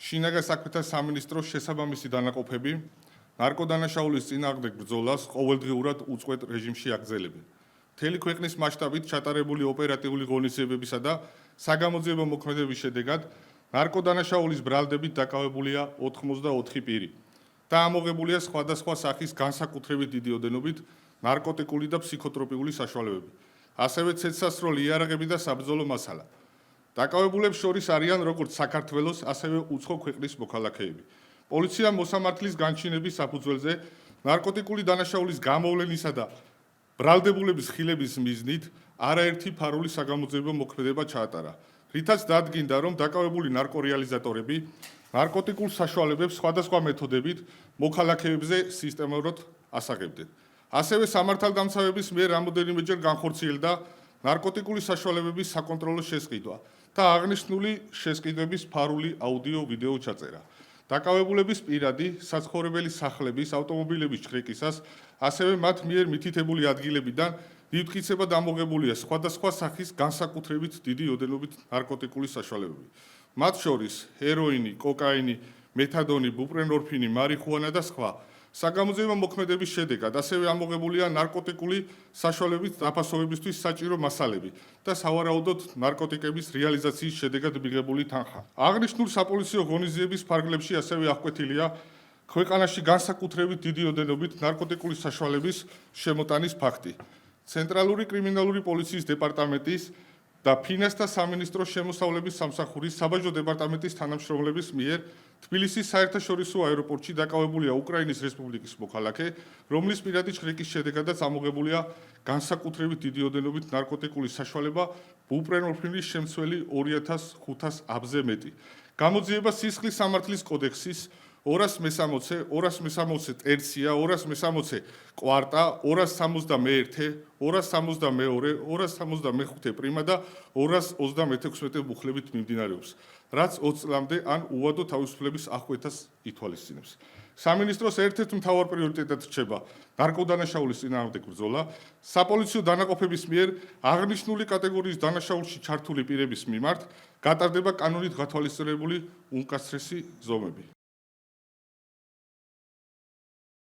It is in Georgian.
შინაგან საქმეთა სამინისტროს შესაბამისი დანაყოფები ნარკოდანაშაულის წინააღმდეგ ბრძოლას ყოველდღიურად უწყვეტ რეჟიმში აგრძელებენ. მთელი ქვეყნის მასშტაბით ჩატარებული ოპერატიული ღონისძიებებისა და საგამოძიებო მოქმედებების შედეგად ნარკოდანაშაულის ბრალდებით დაკავებულია 84 პირი და ამოღებულია სხვადასხვა სახის განსაკუთრებით დიდი ოდენობით ნარკოტიკული და ფსიქოტროპიული საშუალებები, ასევე ცეცხლსასროლი იარაღები და საბრძოლო მასალა. დაკავებულებს შორის არიან როგორც საქართველოს, ასევე უცხო ქვეყნის მოქალაქეები. პოლიციამ მოსამართლის განჩინების საფუძველზე ნარკოტიკული დანაშაულის გამოვლენისა და ბრალდებულების ხილების მიზნით არაერთი ფარული საგამოძიებო მოქმედება ჩაატარა, რითაც დადგინდა, რომ დაკავებული ნარკორეალიზატორები ნარკოტიკულ საშუალებებს სხვადასხვა მეთოდებით მოქალაქეებზე სისტემატურად ასაღებდნენ. ასევე სამართალდამცავების მიერ რამოდენიმეჯერ განხორციელდა ნარკოტიკული საშუალებების საკონტროლო შესყიდვა და აღნიშნული შესყიდვების ფარული აუდიო-ვიდეო ჩაწერა. დაკავებულების პირადი, საცხოვრებელი სახლების, ავტომობილების ჩხრეკისას, ასევე მათ მიერ მითითებული ადგილებიდან დიდმტკიცებად ამოღებულია სხვადასხვა სახის განსაკუთრებით დიდი ოდენობით ნარკოტიკული საშუალებები. მათ შორის ჰეროინი, კოკაინი, მეთადონი, ბუპრენორფინი, მარიხუანა და სხვა. საგამოძიებო მოქმედების შედეგად ასევე ამოღებულია ნარკოტიკული საშუალებით დაფასობებისთვის საჭირო მასალები და სავარაუდოდ ნარკოტიკების რეალიზაციის შედეგად მიღებული თანხა. აღნიშნულ საპოლიციო ღონისძიების ფარგლებში ასევე აღკვეთილია ქვეყანაში განსაკუთრებით დიდი ოდენობით ნარკოტიკული საშუალების შემოტანის ფაქტი. ცენტრალური კრიმინალური პოლიციის დეპარტამენტის და ფინანსთა სამინისტროს შემოსავლების სამსახურის საბაჟო დეპარტამენტის თანამშრომლების მიერ თბილისის საერთაშორისო აეროპორტში დაკავებულია უკრაინის რესპუბლიკის მოქალაქე, რომლის პირადი ჩხრეკის შედეგადაც ამოღებულია განსაკუთრებით დიდი ოდენობით ნარკოტიკული საშუალება ბუპრენორფინის შემცველი 2500 აბზე მეტი. გამოძიება სისხლის სამართლის კოდექსის 260, 260 ტერცია, 260 კვარტა, 261, 262, 265 პრიმა და 236 მუხლებით მიმდინარეობს, რაც 20 წლამდე ან უვადო თავისუფლების აღკვეთას ითვალისწინებს. სამინისტროს ერთ-ერთ მთავარ პრიორიტეტად რჩება ნარკოდანაშაულის წინააღმდეგ ბრძოლა, საპოლიციო დანაყოფების მიერ აღნიშნული კატეგორიის დანაშაულში ჩართული პირების მიმართ გატარდება კანონით გათვალისწინებული უმკაცრესი ზომები.